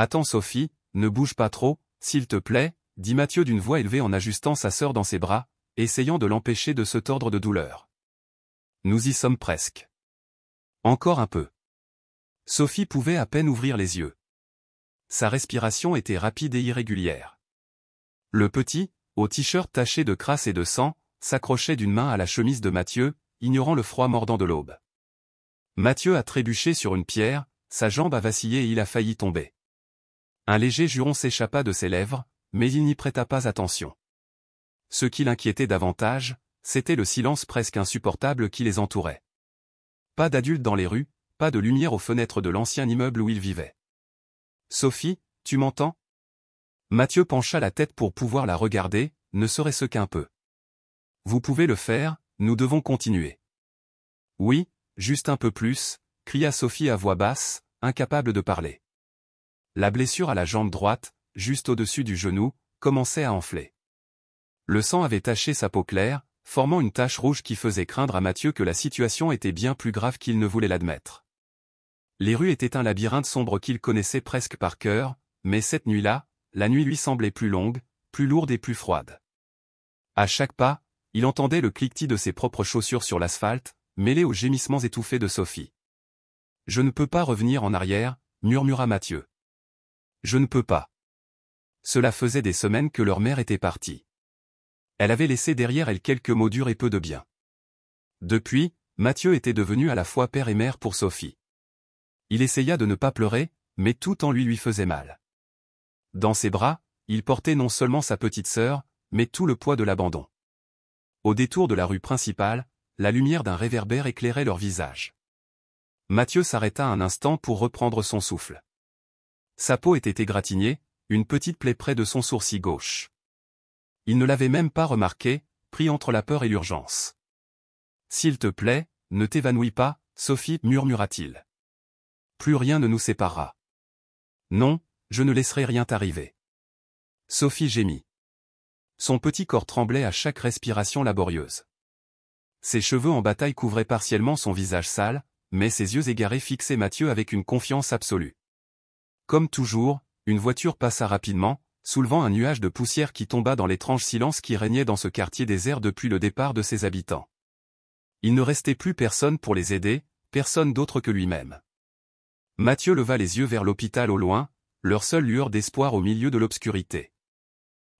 Attends Sophie, ne bouge pas trop, s'il te plaît, dit Mathieu d'une voix élevée en ajustant sa sœur dans ses bras, essayant de l'empêcher de se tordre de douleur. Nous y sommes presque. Encore un peu. Sophie pouvait à peine ouvrir les yeux. Sa respiration était rapide et irrégulière. Le petit, au t-shirt taché de crasse et de sang, s'accrochait d'une main à la chemise de Mathieu, ignorant le froid mordant de l'aube. Mathieu a trébuché sur une pierre, sa jambe a vacillé et il a failli tomber. Un léger juron s'échappa de ses lèvres, mais il n'y prêta pas attention. Ce qui l'inquiétait davantage, c'était le silence presque insupportable qui les entourait. Pas d'adultes dans les rues, pas de lumière aux fenêtres de l'ancien immeuble où ils vivaient. « Sophie, tu m'entends » Mathieu pencha la tête pour pouvoir la regarder, ne serait-ce qu'un peu. « Vous pouvez le faire, nous devons continuer. »« Oui, juste un peu plus » cria Sophie à voix basse, incapable de parler. La blessure à la jambe droite, juste au-dessus du genou, commençait à enfler. Le sang avait taché sa peau claire, formant une tache rouge qui faisait craindre à Mathieu que la situation était bien plus grave qu'il ne voulait l'admettre. Les rues étaient un labyrinthe sombre qu'il connaissait presque par cœur, mais cette nuit-là, la nuit lui semblait plus longue, plus lourde et plus froide. À chaque pas, il entendait le cliquetis de ses propres chaussures sur l'asphalte, mêlé aux gémissements étouffés de Sophie. « Je ne peux pas revenir en arrière » murmura Mathieu. « Je ne peux pas. » Cela faisait des semaines que leur mère était partie. Elle avait laissé derrière elle quelques mots durs et peu de bien. Depuis, Mathieu était devenu à la fois père et mère pour Sophie. Il essaya de ne pas pleurer, mais tout en lui faisait mal. Dans ses bras, il portait non seulement sa petite sœur, mais tout le poids de l'abandon. Au détour de la rue principale, la lumière d'un réverbère éclairait leurs visages. Mathieu s'arrêta un instant pour reprendre son souffle. Sa peau était égratignée, une petite plaie près de son sourcil gauche. Il ne l'avait même pas remarqué, pris entre la peur et l'urgence. « S'il te plaît, ne t'évanouis pas, Sophie, murmura-t-il. Plus rien ne nous séparera. »« Non, je ne laisserai rien t'arriver. » Sophie gémit. Son petit corps tremblait à chaque respiration laborieuse. Ses cheveux en bataille couvraient partiellement son visage sale, mais ses yeux égarés fixaient Mathieu avec une confiance absolue. Comme toujours, une voiture passa rapidement, soulevant un nuage de poussière qui tomba dans l'étrange silence qui régnait dans ce quartier désert depuis le départ de ses habitants. Il ne restait plus personne pour les aider, personne d'autre que lui-même. Mathieu leva les yeux vers l'hôpital au loin, leur seule lueur d'espoir au milieu de l'obscurité.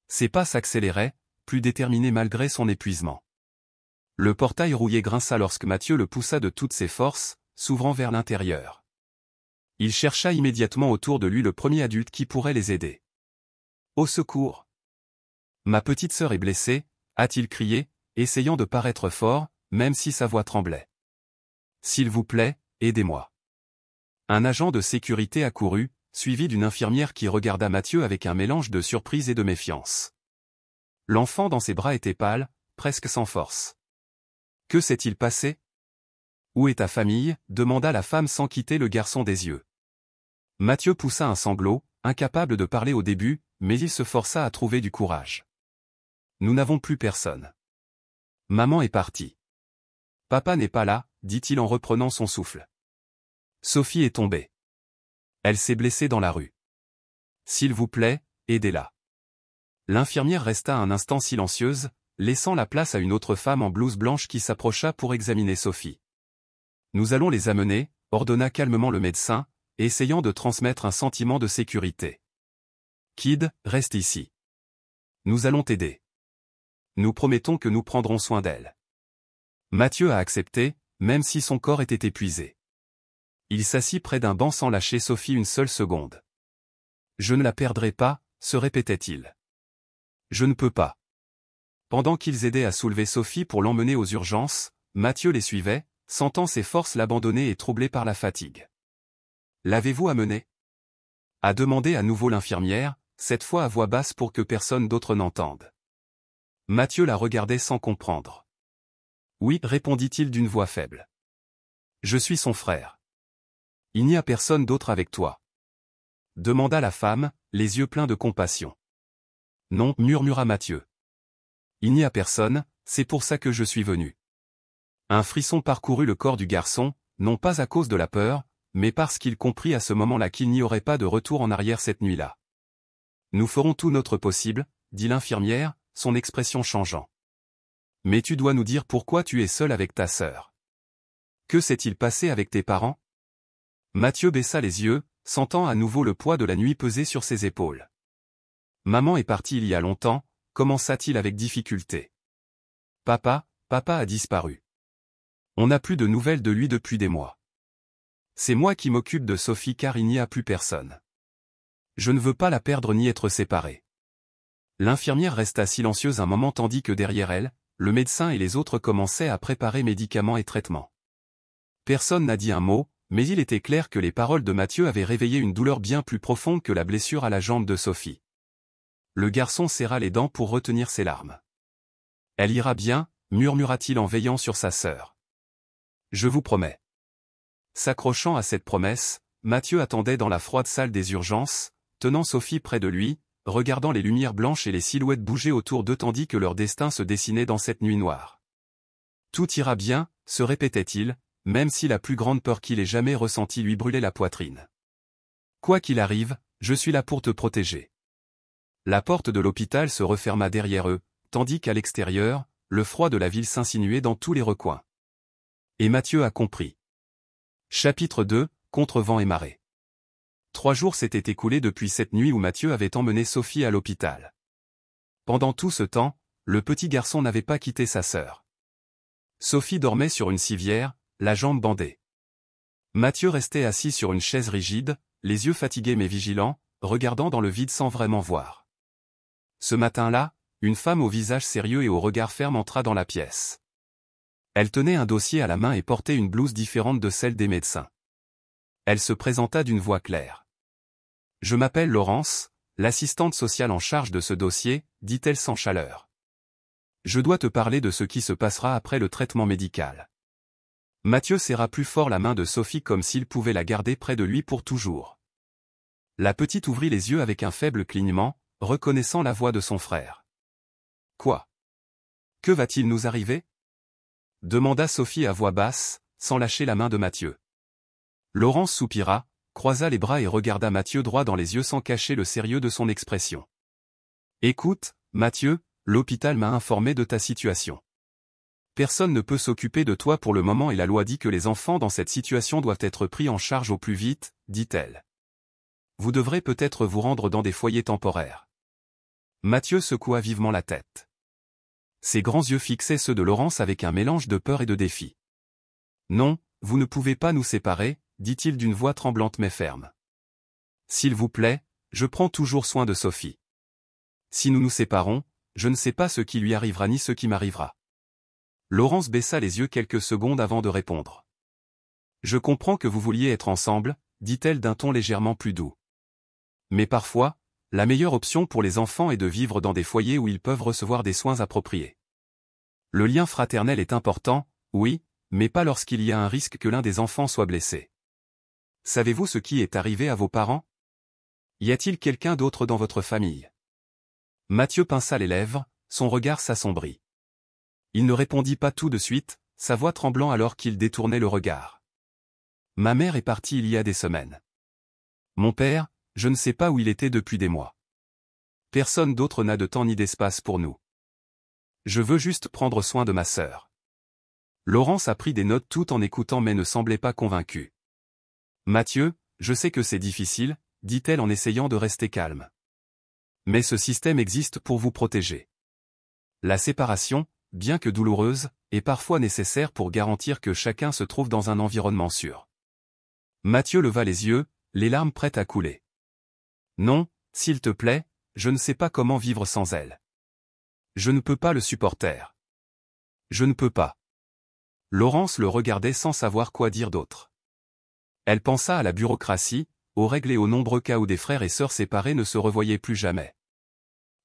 Ses pas s'accéléraient, plus déterminés malgré son épuisement. Le portail rouillé grinça lorsque Mathieu le poussa de toutes ses forces, s'ouvrant vers l'intérieur. Il chercha immédiatement autour de lui le premier adulte qui pourrait les aider. « Au secours ! Ma petite sœur est blessée » a-t-il crié, essayant de paraître fort, même si sa voix tremblait. « S'il vous plaît, aidez-moi. » Un agent de sécurité accourut, suivi d'une infirmière qui regarda Mathieu avec un mélange de surprise et de méfiance. L'enfant dans ses bras était pâle, presque sans force. « Que s'est-il passé ? Où est ta famille ? » demanda la femme sans quitter le garçon des yeux. Mathieu poussa un sanglot, incapable de parler au début, mais il se força à trouver du courage. « Nous n'avons plus personne. Maman est partie. Papa n'est pas là, » dit-il en reprenant son souffle. Sophie est tombée. Elle s'est blessée dans la rue. S'il vous plaît, aidez-la. L'infirmière resta un instant silencieuse, laissant la place à une autre femme en blouse blanche qui s'approcha pour examiner Sophie. Nous allons les amener, ordonna calmement le médecin, essayant de transmettre un sentiment de sécurité. Kid, reste ici. Nous allons t'aider. Nous promettons que nous prendrons soin d'elle. Mathieu a accepté, même si son corps était épuisé. Il s'assit près d'un banc sans lâcher Sophie une seule seconde. Je ne la perdrai pas, se répétait-il. Je ne peux pas. Pendant qu'ils aidaient à soulever Sophie pour l'emmener aux urgences, Mathieu les suivait, sentant ses forces l'abandonner et troublé par la fatigue. L'avez-vous amené ? A demandé à nouveau l'infirmière, cette fois à voix basse pour que personne d'autre n'entende. Mathieu la regardait sans comprendre. Oui, répondit-il d'une voix faible. Je suis son frère. Il n'y a personne d'autre avec toi. Demanda la femme, les yeux pleins de compassion. Non, murmura Mathieu. Il n'y a personne, c'est pour ça que je suis venu. Un frisson parcourut le corps du garçon, non pas à cause de la peur, mais parce qu'il comprit à ce moment-là qu'il n'y aurait pas de retour en arrière cette nuit-là. Nous ferons tout notre possible, dit l'infirmière, son expression changeant. Mais tu dois nous dire pourquoi tu es seul avec ta sœur. Que s'est-il passé avec tes parents? Mathieu baissa les yeux, sentant à nouveau le poids de la nuit peser sur ses épaules. Maman est partie il y a longtemps, commença-t-il avec difficulté. Papa a disparu. On n'a plus de nouvelles de lui depuis des mois. C'est moi qui m'occupe de Sophie car il n'y a plus personne. Je ne veux pas la perdre ni être séparé. L'infirmière resta silencieuse un moment tandis que derrière elle, le médecin et les autres commençaient à préparer médicaments et traitements. Personne n'a dit un mot, mais il était clair que les paroles de Mathieu avaient réveillé une douleur bien plus profonde que la blessure à la jambe de Sophie. Le garçon serra les dents pour retenir ses larmes. Elle ira bien, murmura-t-il en veillant sur sa sœur. Je vous promets. S'accrochant à cette promesse, Mathieu attendait dans la froide salle des urgences, tenant Sophie près de lui, regardant les lumières blanches et les silhouettes bouger autour d'eux tandis que leur destin se dessinait dans cette nuit noire. Tout ira bien, se répétait-il, même si la plus grande peur qu'il ait jamais ressentie lui brûlait la poitrine. Quoi qu'il arrive, je suis là pour te protéger. La porte de l'hôpital se referma derrière eux, tandis qu'à l'extérieur, le froid de la ville s'insinuait dans tous les recoins. Et Mathieu a compris. Chapitre 2, Contre vent et marée. 3 jours s'étaient écoulés depuis cette nuit où Mathieu avait emmené Sophie à l'hôpital. Pendant tout ce temps, le petit garçon n'avait pas quitté sa sœur. Sophie dormait sur une civière, la jambe bandée. Mathieu restait assis sur une chaise rigide, les yeux fatigués mais vigilants, regardant dans le vide sans vraiment voir. Ce matin-là, une femme au visage sérieux et au regard ferme entra dans la pièce. Elle tenait un dossier à la main et portait une blouse différente de celle des médecins. Elle se présenta d'une voix claire. « Je m'appelle Laurence, l'assistante sociale en charge de ce dossier, dit-elle sans chaleur. Je dois te parler de ce qui se passera après le traitement médical. » Mathieu serra plus fort la main de Sophie comme s'il pouvait la garder près de lui pour toujours. La petite ouvrit les yeux avec un faible clignement, reconnaissant la voix de son frère. « Quoi? Que va-t-il nous arriver ?» demanda Sophie à voix basse, sans lâcher la main de Mathieu. Laurence soupira, croisa les bras et regarda Mathieu droit dans les yeux sans cacher le sérieux de son expression. « Écoute, Mathieu, l'hôpital m'a informé de ta situation. Personne ne peut s'occuper de toi pour le moment et la loi dit que les enfants dans cette situation doivent être pris en charge au plus vite, dit-elle. Vous devrez peut-être vous rendre dans des foyers temporaires. » Mathieu secoua vivement la tête. Ses grands yeux fixaient ceux de Laurence avec un mélange de peur et de défi. « Non, vous ne pouvez pas nous séparer, dit-il d'une voix tremblante mais ferme. S'il vous plaît, je prends toujours soin de Sophie. Si nous nous séparons, je ne sais pas ce qui lui arrivera ni ce qui m'arrivera. Laurence baissa les yeux quelques secondes avant de répondre. Je comprends que vous vouliez être ensemble, dit-elle d'un ton légèrement plus doux. Mais parfois, la meilleure option pour les enfants est de vivre dans des foyers où ils peuvent recevoir des soins appropriés. Le lien fraternel est important, oui, mais pas lorsqu'il y a un risque que l'un des enfants soit blessé. Savez-vous ce qui est arrivé à vos parents? Y a-t-il quelqu'un d'autre dans votre famille? Mathieu pinça les lèvres, son regard s'assombrit. Il ne répondit pas tout de suite, sa voix tremblant alors qu'il détournait le regard. Ma mère est partie il y a des semaines. Mon père, je ne sais pas où il était depuis des mois. Personne d'autre n'a de temps ni d'espace pour nous. Je veux juste prendre soin de ma sœur. Laurence a pris des notes tout en écoutant mais ne semblait pas convaincue. Mathieu, je sais que c'est difficile, dit-elle en essayant de rester calme. Mais ce système existe pour vous protéger. La séparation, bien que douloureuse, est parfois nécessaire pour garantir que chacun se trouve dans un environnement sûr. Mathieu leva les yeux, les larmes prêtes à couler. Non, s'il te plaît, je ne sais pas comment vivre sans elle. Je ne peux pas le supporter. Je ne peux pas. Laurence le regardait sans savoir quoi dire d'autre. Elle pensa à la bureaucratie, aux règles et aux nombreux cas où des frères et sœurs séparés ne se revoyaient plus jamais.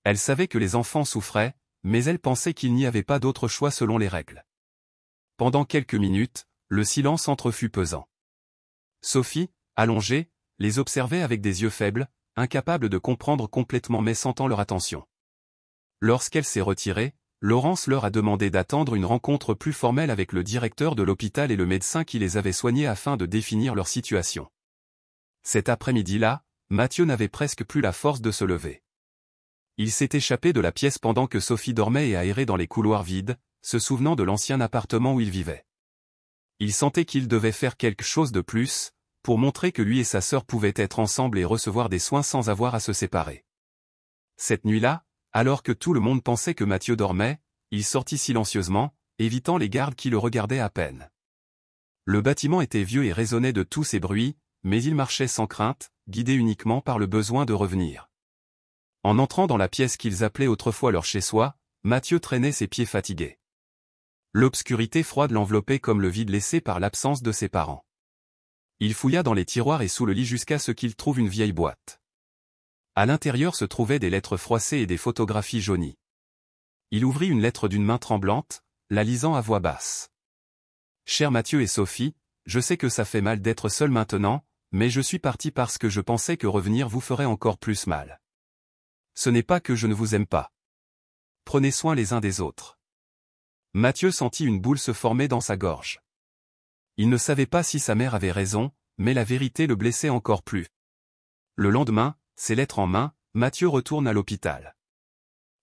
Elle savait que les enfants souffraient, mais elle pensait qu'il n'y avait pas d'autre choix selon les règles. Pendant quelques minutes, le silence entre eux fut pesant. Sophie, allongée, les observait avec des yeux faibles, incapable de comprendre complètement mais sentant leur attention. Lorsqu'elle s'est retirée, Laurence leur a demandé d'attendre une rencontre plus formelle avec le directeur de l'hôpital et le médecin qui les avait soignés afin de définir leur situation. Cet après-midi-là, Mathieu n'avait presque plus la force de se lever. Il s'est échappé de la pièce pendant que Sophie dormait et a erré dans les couloirs vides, se souvenant de l'ancien appartement où il vivait. Il sentait qu'il devait faire quelque chose de plus, pour montrer que lui et sa sœur pouvaient être ensemble et recevoir des soins sans avoir à se séparer. Cette nuit-là, alors que tout le monde pensait que Mathieu dormait, il sortit silencieusement, évitant les gardes qui le regardaient à peine. Le bâtiment était vieux et résonnait de tous ces bruits, mais il marchait sans crainte, guidé uniquement par le besoin de revenir. En entrant dans la pièce qu'ils appelaient autrefois leur chez-soi, Mathieu traînait ses pieds fatigués. L'obscurité froide l'enveloppait comme le vide laissé par l'absence de ses parents. Il fouilla dans les tiroirs et sous le lit jusqu'à ce qu'il trouve une vieille boîte. À l'intérieur se trouvaient des lettres froissées et des photographies jaunies. Il ouvrit une lettre d'une main tremblante, la lisant à voix basse. « Cher Mathieu et Sophie, je sais que ça fait mal d'être seul maintenant, mais je suis parti parce que je pensais que revenir vous ferait encore plus mal. Ce n'est pas que je ne vous aime pas. Prenez soin les uns des autres. » Mathieu sentit une boule se former dans sa gorge. Il ne savait pas si sa mère avait raison, mais la vérité le blessait encore plus. Le lendemain, ses lettres en main, Mathieu retourne à l'hôpital.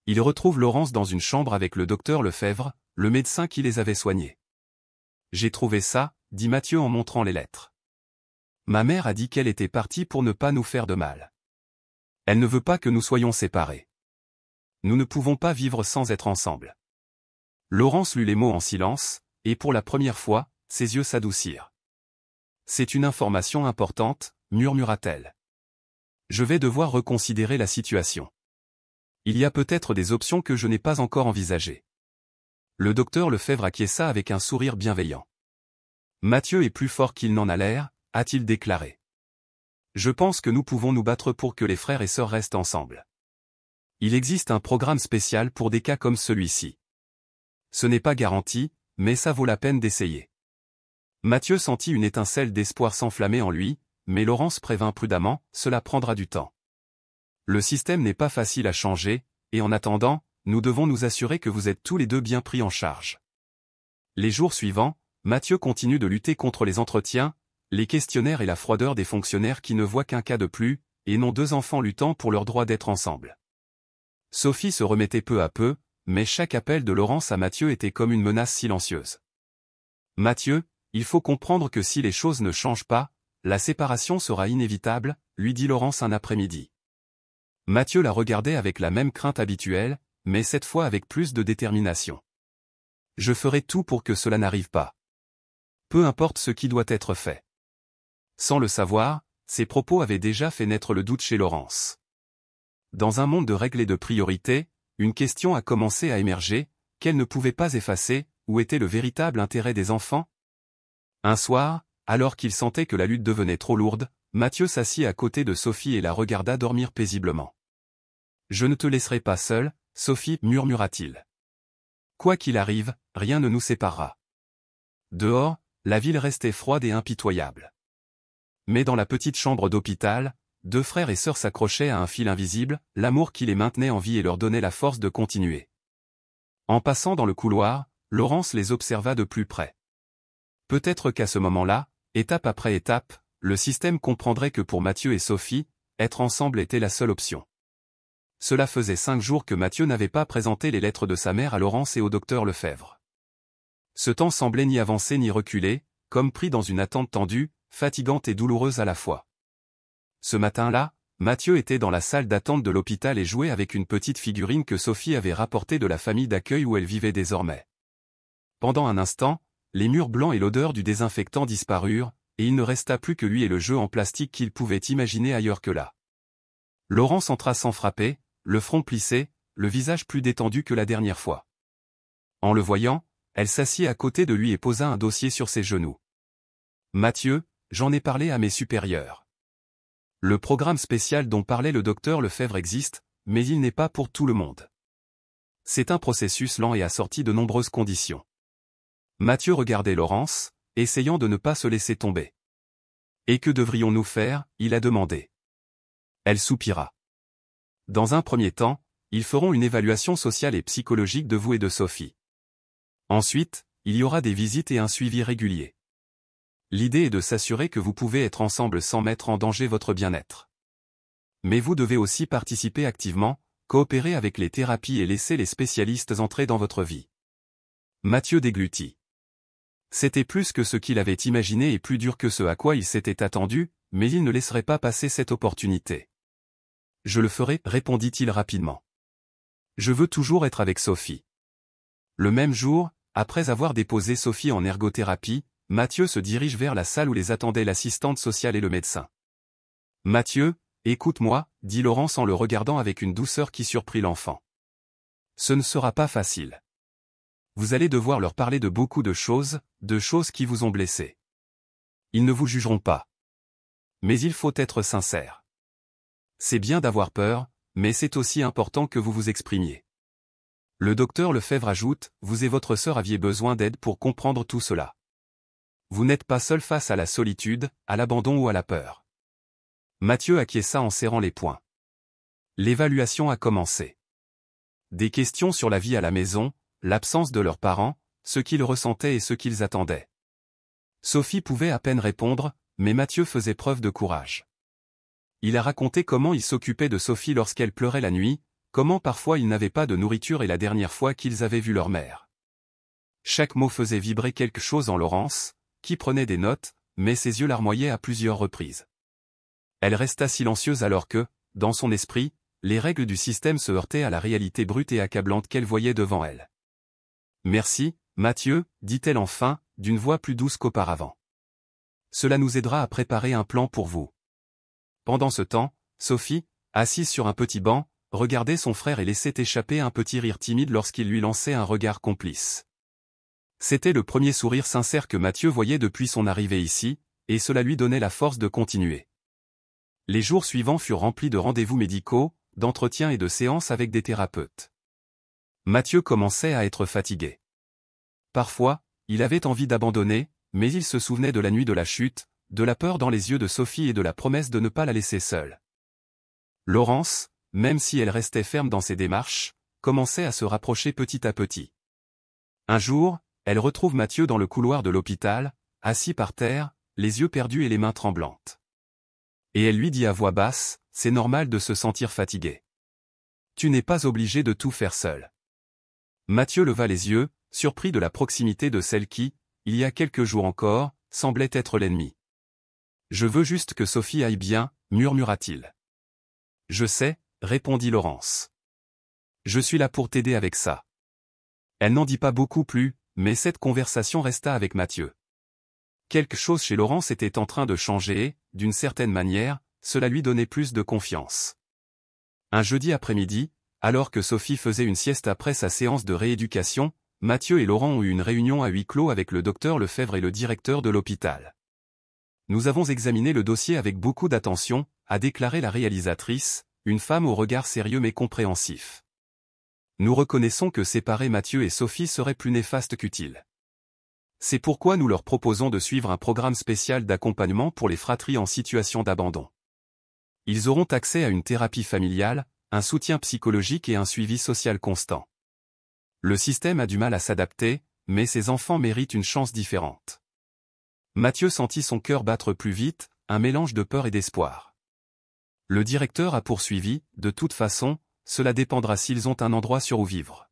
Il retrouve Laurence dans une chambre avec le docteur Lefebvre, le médecin qui les avait soignés. « J'ai trouvé ça », dit Mathieu en montrant les lettres. « Ma mère a dit qu'elle était partie pour ne pas nous faire de mal. Elle ne veut pas que nous soyons séparés. Nous ne pouvons pas vivre sans être ensemble. » Laurence lut les mots en silence, et pour la première fois, ses yeux s'adoucirent. « C'est une information importante, murmura-t-elle. Je vais devoir reconsidérer la situation. Il y a peut-être des options que je n'ai pas encore envisagées. » Le docteur Lefebvre acquiesça avec un sourire bienveillant. « Mathieu est plus fort qu'il n'en a l'air, » a-t-il déclaré. « Je pense que nous pouvons nous battre pour que les frères et sœurs restent ensemble. Il existe un programme spécial pour des cas comme celui-ci. Ce n'est pas garanti, mais ça vaut la peine d'essayer. » Mathieu sentit une étincelle d'espoir s'enflammer en lui, mais Laurence prévint prudemment, cela prendra du temps. Le système n'est pas facile à changer, et en attendant, nous devons nous assurer que vous êtes tous les deux bien pris en charge. Les jours suivants, Mathieu continue de lutter contre les entretiens, les questionnaires et la froideur des fonctionnaires qui ne voient qu'un cas de plus, et non deux enfants luttant pour leur droit d'être ensemble. Sophie se remettait peu à peu, mais chaque appel de Laurence à Mathieu était comme une menace silencieuse. « Mathieu, il faut comprendre que si les choses ne changent pas, la séparation sera inévitable, » lui dit Laurence un après-midi. Mathieu la regardait avec la même crainte habituelle, mais cette fois avec plus de détermination. « Je ferai tout pour que cela n'arrive pas. Peu importe ce qui doit être fait. » Sans le savoir, ses propos avaient déjà fait naître le doute chez Laurence. Dans un monde de règles et de priorités, une question a commencé à émerger, qu'elle ne pouvait pas effacer, où était le véritable intérêt des enfants? Un soir, alors qu'il sentait que la lutte devenait trop lourde, Mathieu s'assit à côté de Sophie et la regarda dormir paisiblement. « Je ne te laisserai pas seule, Sophie, » murmura-t-il. « Quoi qu'il arrive, rien ne nous séparera. » Dehors, la ville restait froide et impitoyable. Mais dans la petite chambre d'hôpital, deux frères et sœurs s'accrochaient à un fil invisible, l'amour qui les maintenait en vie et leur donnait la force de continuer. En passant dans le couloir, Laurence les observa de plus près. Peut-être qu'à ce moment-là, étape après étape, le système comprendrait que pour Mathieu et Sophie, être ensemble était la seule option. Cela faisait 5 jours que Mathieu n'avait pas présenté les lettres de sa mère à Laurence et au docteur Lefebvre. Ce temps semblait ni avancer ni reculer, comme pris dans une attente tendue, fatigante et douloureuse à la fois. Ce matin-là, Mathieu était dans la salle d'attente de l'hôpital et jouait avec une petite figurine que Sophie avait rapportée de la famille d'accueil où elle vivait désormais. Pendant un instant, les murs blancs et l'odeur du désinfectant disparurent, et il ne resta plus que lui et le jeu en plastique qu'il pouvait imaginer ailleurs que là. Laurence entra sans frapper, le front plissé, le visage plus détendu que la dernière fois. En le voyant, elle s'assit à côté de lui et posa un dossier sur ses genoux. « Mathieu, j'en ai parlé à mes supérieurs. Le programme spécial dont parlait le docteur Lefebvre existe, mais il n'est pas pour tout le monde. C'est un processus lent et assorti de nombreuses conditions. » Mathieu regardait Laurence, essayant de ne pas se laisser tomber. « Et que devrions-nous faire ?» il a demandé. Elle soupira. « Dans un premier temps, Ils feront une évaluation sociale et psychologique de vous et de Sophie. Ensuite, il y aura des visites et un suivi régulier. L'idée est de s'assurer que vous pouvez être ensemble sans mettre en danger votre bien-être. Mais vous devez aussi participer activement, coopérer avec les thérapies et laisser les spécialistes entrer dans votre vie. Mathieu déglutit. C'était plus que ce qu'il avait imaginé et plus dur que ce à quoi il s'était attendu, mais il ne laisserait pas passer cette opportunité. Je le ferai, répondit-il rapidement. Je veux toujours être avec Sophie. Le même jour, après avoir déposé Sophie en ergothérapie, Mathieu se dirige vers la salle où les attendaient l'assistante sociale et le médecin. Mathieu, écoute-moi, dit Laurence en le regardant avec une douceur qui surprit l'enfant. Ce ne sera pas facile. Vous allez devoir leur parler de beaucoup de choses qui vous ont blessé. Ils ne vous jugeront pas. Mais il faut être sincère. C'est bien d'avoir peur, mais c'est aussi important que vous vous exprimiez. Le docteur Lefebvre ajoute, vous et votre sœur aviez besoin d'aide pour comprendre tout cela. Vous n'êtes pas seul face à la solitude, à l'abandon ou à la peur. Mathieu acquiesça en serrant les poings. L'évaluation a commencé. Des questions sur la vie à la maison, l'absence de leurs parents, ce qu'ils ressentaient et ce qu'ils attendaient. Sophie pouvait à peine répondre, mais Mathieu faisait preuve de courage. Il a raconté comment il s'occupait de Sophie lorsqu'elle pleurait la nuit, comment parfois ils n'avaient pas de nourriture et la dernière fois qu'ils avaient vu leur mère. Chaque mot faisait vibrer quelque chose en Laurence, qui prenait des notes, mais ses yeux larmoyaient à plusieurs reprises. Elle resta silencieuse alors que, dans son esprit, les règles du système se heurtaient à la réalité brute et accablante qu'elle voyait devant elle. « Merci, Mathieu, dit-elle enfin, d'une voix plus douce qu'auparavant. Cela nous aidera à préparer un plan pour vous. » Pendant ce temps, Sophie, assise sur un petit banc, regardait son frère et laissait échapper un petit rire timide lorsqu'il lui lançait un regard complice. C'était le premier sourire sincère que Mathieu voyait depuis son arrivée ici, et cela lui donnait la force de continuer. Les jours suivants furent remplis de rendez-vous médicaux, d'entretiens et de séances avec des thérapeutes. Mathieu commençait à être fatigué. Parfois, il avait envie d'abandonner, mais il se souvenait de la nuit de la chute, de la peur dans les yeux de Sophie et de la promesse de ne pas la laisser seule. Laurence, même si elle restait ferme dans ses démarches, commençait à se rapprocher petit à petit. Un jour, elle retrouve Mathieu dans le couloir de l'hôpital, assis par terre, les yeux perdus et les mains tremblantes. Et elle lui dit à voix basse, « C'est normal de se sentir fatigué. Tu n'es pas obligé de tout faire seul. » Mathieu leva les yeux, surpris de la proximité de celle qui, il y a quelques jours encore, semblait être l'ennemi. « Je veux juste que Sophie aille bien, murmura-t-il. « Je sais, répondit Laurence. Je suis là pour t'aider avec ça. » Elle n'en dit pas beaucoup plus, mais cette conversation resta avec Mathieu. Quelque chose chez Laurence était en train de changer et, d'une certaine manière, cela lui donnait plus de confiance. Un jeudi après-midi, alors que Sophie faisait une sieste après sa séance de rééducation, Mathieu et Laurent ont eu une réunion à huis clos avec le docteur Lefebvre et le directeur de l'hôpital. « Nous avons examiné le dossier avec beaucoup d'attention, a déclaré la réalisatrice, une femme au regard sérieux mais compréhensif. Nous reconnaissons que séparer Mathieu et Sophie serait plus néfaste qu'utile. C'est pourquoi nous leur proposons de suivre un programme spécial d'accompagnement pour les fratries en situation d'abandon. Ils auront accès à une thérapie familiale, un soutien psychologique et un suivi social constant. Le système a du mal à s'adapter, mais ces enfants méritent une chance différente. » Mathieu sentit son cœur battre plus vite, un mélange de peur et d'espoir. Le directeur a poursuivi, « De toute façon, cela dépendra s'ils ont un endroit sur où vivre.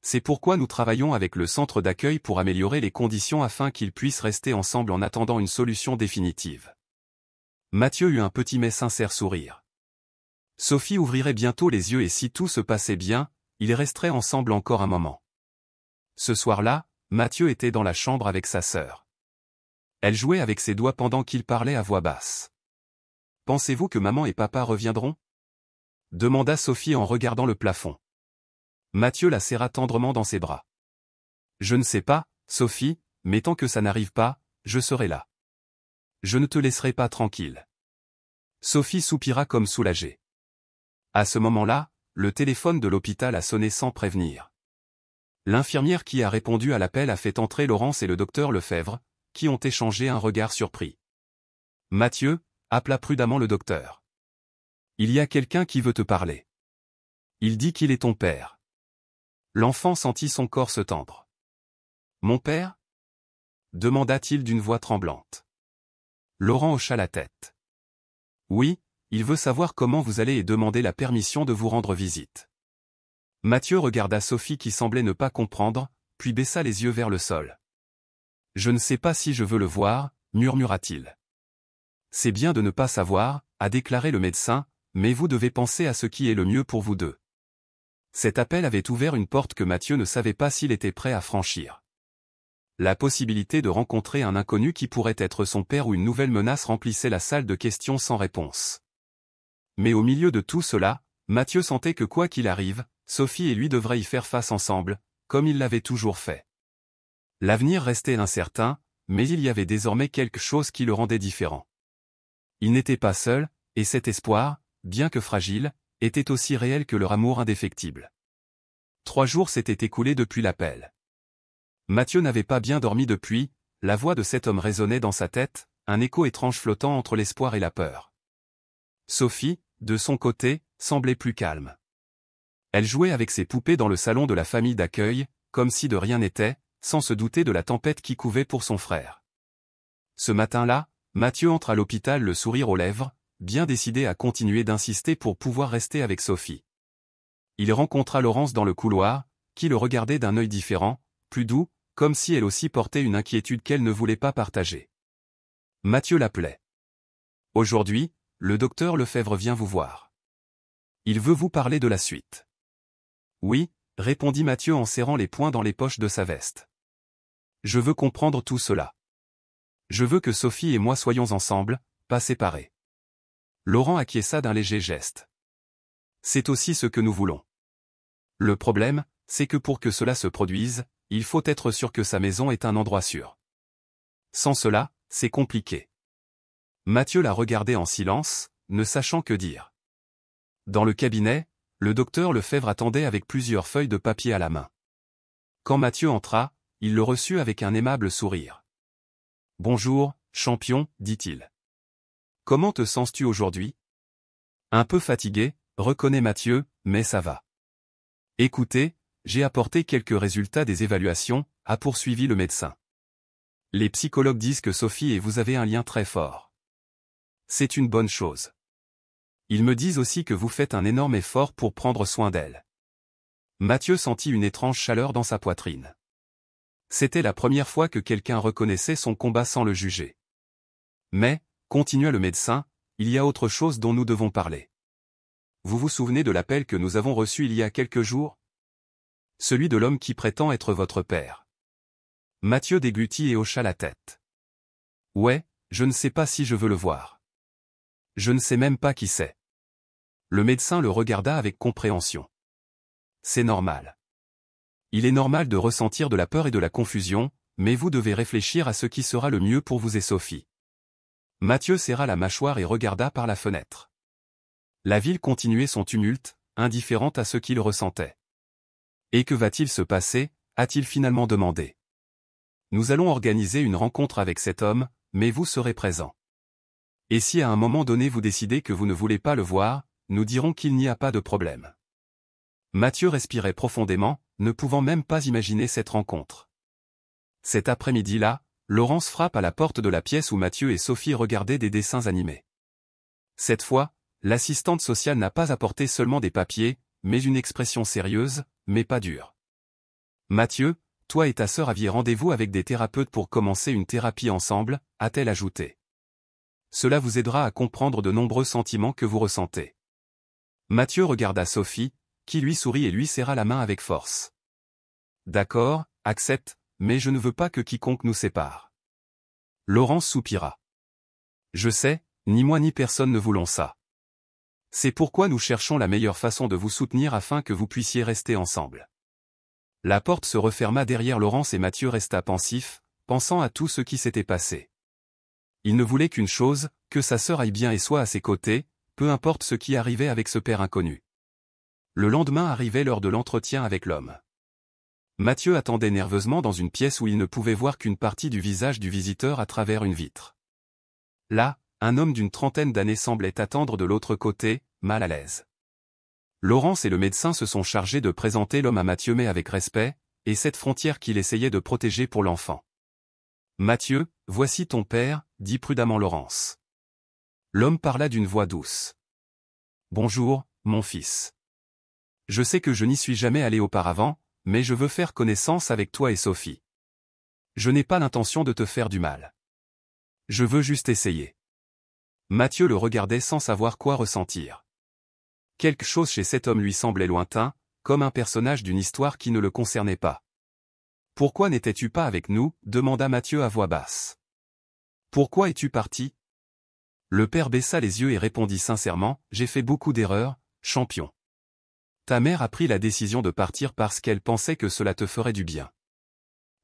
C'est pourquoi nous travaillons avec le centre d'accueil pour améliorer les conditions afin qu'ils puissent rester ensemble en attendant une solution définitive. » Mathieu eut un petit mais sincère sourire. Sophie ouvrirait bientôt les yeux et si tout se passait bien, ils resteraient ensemble encore un moment. Ce soir-là, Mathieu était dans la chambre avec sa sœur. Elle jouait avec ses doigts pendant qu'il parlait à voix basse. « Pensez-vous que maman et papa reviendront ?» demanda Sophie en regardant le plafond. Mathieu la serra tendrement dans ses bras. « Je ne sais pas, Sophie, mais tant que ça n'arrive pas, je serai là. Je ne te laisserai pas tranquille. » Sophie soupira comme soulagée. À ce moment-là, le téléphone de l'hôpital a sonné sans prévenir. L'infirmière qui a répondu à l'appel a fait entrer Laurence et le docteur Lefebvre, qui ont échangé un regard surpris. Mathieu appela prudemment le docteur. « Il y a quelqu'un qui veut te parler. » Il dit qu'il est ton père. L'enfant sentit son corps se tendre. Mon père? Demanda-t-il d'une voix tremblante. Laurent hocha la tête. Oui, il veut savoir comment vous allez et demander la permission de vous rendre visite. Mathieu regarda Sophie qui semblait ne pas comprendre, puis baissa les yeux vers le sol. Je ne sais pas si je veux le voir, murmura-t-il. C'est bien de ne pas savoir, a déclaré le médecin, mais vous devez penser à ce qui est le mieux pour vous deux. Cet appel avait ouvert une porte que Mathieu ne savait pas s'il était prêt à franchir. La possibilité de rencontrer un inconnu qui pourrait être son père ou une nouvelle menace remplissait la salle de questions sans réponse. Mais au milieu de tout cela, Mathieu sentait que quoi qu'il arrive, Sophie et lui devraient y faire face ensemble, comme ils l'avaient toujours fait. L'avenir restait incertain, mais il y avait désormais quelque chose qui le rendait différent. Il n'était pas seul, et cet espoir, bien que fragile, était aussi réel que leur amour indéfectible. 3 jours s'étaient écoulés depuis l'appel. Mathieu n'avait pas bien dormi depuis, la voix de cet homme résonnait dans sa tête, un écho étrange flottant entre l'espoir et la peur. Sophie, de son côté, semblait plus calme. Elle jouait avec ses poupées dans le salon de la famille d'accueil, comme si de rien n'était, sans se douter de la tempête qui couvait pour son frère. Ce matin-là, Mathieu entre à l'hôpital le sourire aux lèvres, bien décidé à continuer d'insister pour pouvoir rester avec Sophie. Il rencontra Laurence dans le couloir, qui le regardait d'un œil différent, plus doux, comme si elle aussi portait une inquiétude qu'elle ne voulait pas partager. Mathieu l'appelait. Aujourd'hui, le docteur Lefebvre vient vous voir. Il veut vous parler de la suite. Oui, répondit Mathieu en serrant les poings dans les poches de sa veste. Je veux comprendre tout cela. Je veux que Sophie et moi soyons ensemble, pas séparés. Laurent acquiesça d'un léger geste. C'est aussi ce que nous voulons. Le problème, c'est que pour que cela se produise, il faut être sûr que sa maison est un endroit sûr. Sans cela, c'est compliqué. Mathieu la regardait en silence, ne sachant que dire. Dans le cabinet, le docteur Lefebvre attendait avec plusieurs feuilles de papier à la main. Quand Mathieu entra, il le reçut avec un aimable sourire. « Bonjour, champion, dit-il. Comment te sens-tu aujourd'hui ? » Un peu fatigué, reconnaît Mathieu, mais ça va. Écoutez, j'ai apporté quelques résultats des évaluations, a poursuivi le médecin. Les psychologues disent que Sophie et vous avez un lien très fort. C'est une bonne chose. Ils me disent aussi que vous faites un énorme effort pour prendre soin d'elle. Mathieu sentit une étrange chaleur dans sa poitrine. C'était la première fois que quelqu'un reconnaissait son combat sans le juger. Mais, continua le médecin, il y a autre chose dont nous devons parler. Vous vous souvenez de l'appel que nous avons reçu il y a quelques jours ? Celui de l'homme qui prétend être votre père. Mathieu déglutit et hocha la tête. Ouais, je ne sais pas si je veux le voir. Je ne sais même pas qui c'est. Le médecin le regarda avec compréhension. C'est normal. Il est normal de ressentir de la peur et de la confusion, mais vous devez réfléchir à ce qui sera le mieux pour vous et Sophie. Mathieu serra la mâchoire et regarda par la fenêtre. La ville continuait son tumulte, indifférente à ce qu'il ressentait. Et que va-t-il se passer, a-t-il finalement demandé. Nous allons organiser une rencontre avec cet homme, mais vous serez présent. Et si à un moment donné vous décidez que vous ne voulez pas le voir, nous dirons qu'il n'y a pas de problème. Mathieu respirait profondément, ne pouvant même pas imaginer cette rencontre. Cet après-midi-là, Laurence frappe à la porte de la pièce où Mathieu et Sophie regardaient des dessins animés. Cette fois, l'assistante sociale n'a pas apporté seulement des papiers, mais une expression sérieuse, mais pas dure. Mathieu, toi et ta sœur aviez rendez-vous avec des thérapeutes pour commencer une thérapie ensemble, a-t-elle ajouté. Cela vous aidera à comprendre de nombreux sentiments que vous ressentez. Mathieu regarda Sophie, qui lui sourit et lui serra la main avec force. D'accord, accepte, mais je ne veux pas que quiconque nous sépare. Laurence soupira. Je sais, ni moi ni personne ne voulons ça. C'est pourquoi nous cherchons la meilleure façon de vous soutenir afin que vous puissiez rester ensemble. La porte se referma derrière Laurence et Mathieu resta pensif, pensant à tout ce qui s'était passé. Il ne voulait qu'une chose, que sa sœur aille bien et soit à ses côtés, peu importe ce qui arrivait avec ce père inconnu. Le lendemain arrivait l'heure de l'entretien avec l'homme. Mathieu attendait nerveusement dans une pièce où il ne pouvait voir qu'une partie du visage du visiteur à travers une vitre. Là, un homme d'une trentaine d'années semblait attendre de l'autre côté, mal à l'aise. Laurence et le médecin se sont chargés de présenter l'homme à Mathieu mais avec respect, et cette frontière qu'il essayait de protéger pour l'enfant. Mathieu, voici ton père, dit prudemment Laurence. L'homme parla d'une voix douce. Bonjour, mon fils. Je sais que je n'y suis jamais allé auparavant, mais je veux faire connaissance avec toi et Sophie. Je n'ai pas l'intention de te faire du mal. Je veux juste essayer. Mathieu le regardait sans savoir quoi ressentir. Quelque chose chez cet homme lui semblait lointain, comme un personnage d'une histoire qui ne le concernait pas. « Pourquoi n'étais-tu pas avec nous » demanda Mathieu à voix basse. « Pourquoi es-tu parti » Le père baissa les yeux et répondit sincèrement, « J'ai fait beaucoup d'erreurs, champion. Ta mère a pris la décision de partir parce qu'elle pensait que cela te ferait du bien.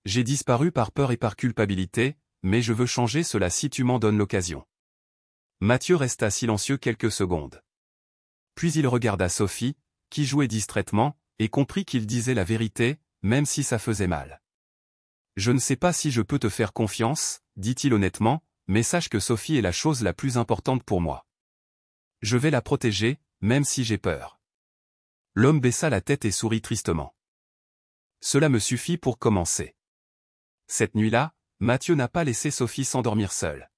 J'ai disparu par peur et par culpabilité, mais je veux changer cela si tu m'en donnes l'occasion. » Mathieu resta silencieux quelques secondes. Puis il regarda Sophie, qui jouait distraitement, et comprit qu'il disait la vérité, même si ça faisait mal. « Je ne sais pas si je peux te faire confiance, » dit-il honnêtement, « mais sache que Sophie est la chose la plus importante pour moi. Je vais la protéger, même si j'ai peur. » L'homme baissa la tête et sourit tristement. « Cela me suffit pour commencer. » Cette nuit-là, Mathieu n'a pas laissé Sophie s'endormir seule.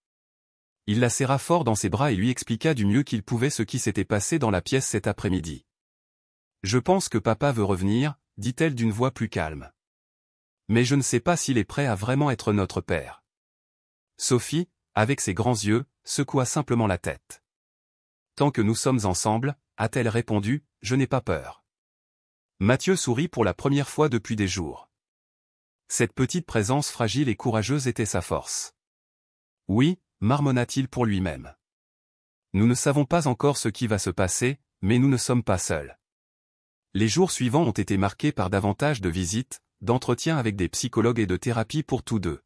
Il la serra fort dans ses bras et lui expliqua du mieux qu'il pouvait ce qui s'était passé dans la pièce cet après-midi. « Je pense que papa veut revenir, » dit-elle d'une voix plus calme. « Mais je ne sais pas s'il est prêt à vraiment être notre père. » Sophie, avec ses grands yeux, secoua simplement la tête. « Tant que nous sommes ensemble, » a-t-elle répondu, « je n'ai pas peur. » Mathieu sourit pour la première fois depuis des jours. Cette petite présence fragile et courageuse était sa force. « Oui, » marmonna-t-il pour lui-même. « Nous ne savons pas encore ce qui va se passer, mais nous ne sommes pas seuls. » Les jours suivants ont été marqués par davantage de visites, d'entretiens avec des psychologues et de thérapies pour tous deux.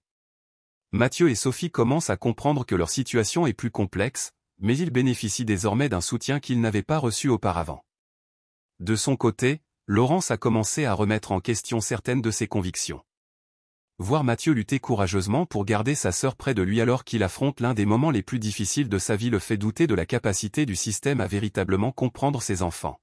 Mathieu et Sophie commencent à comprendre que leur situation est plus complexe, mais ils bénéficient désormais d'un soutien qu'ils n'avaient pas reçu auparavant. De son côté, Laurence a commencé à remettre en question certaines de ses convictions. Voir Mathieu lutter courageusement pour garder sa sœur près de lui alors qu'il affronte l'un des moments les plus difficiles de sa vie le fait douter de la capacité du système à véritablement comprendre ses enfants.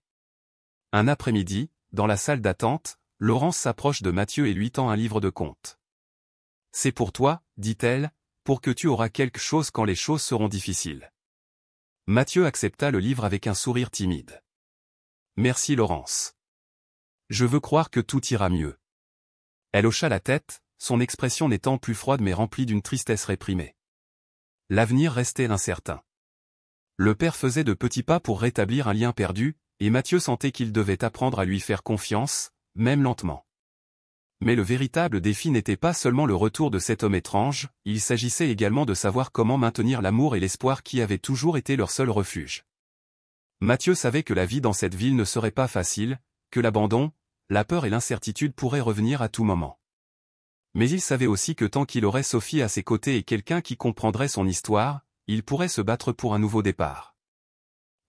Un après-midi, dans la salle d'attente, Laurence s'approche de Mathieu et lui tend un livre de contes. « C'est pour toi, » dit-elle, « pour que tu auras quelque chose quand les choses seront difficiles. » Mathieu accepta le livre avec un sourire timide. « Merci Laurence. Je veux croire que tout ira mieux. » Elle hocha la tête, son expression n'étant plus froide mais remplie d'une tristesse réprimée. L'avenir restait incertain. Le père faisait de petits pas pour rétablir un lien perdu, et Mathieu sentait qu'il devait apprendre à lui faire confiance, même lentement. Mais le véritable défi n'était pas seulement le retour de cet homme étrange, il s'agissait également de savoir comment maintenir l'amour et l'espoir qui avaient toujours été leur seul refuge. Mathieu savait que la vie dans cette ville ne serait pas facile, que l'abandon, la peur et l'incertitude pourraient revenir à tout moment. Mais il savait aussi que tant qu'il aurait Sophie à ses côtés et quelqu'un qui comprendrait son histoire, il pourrait se battre pour un nouveau départ.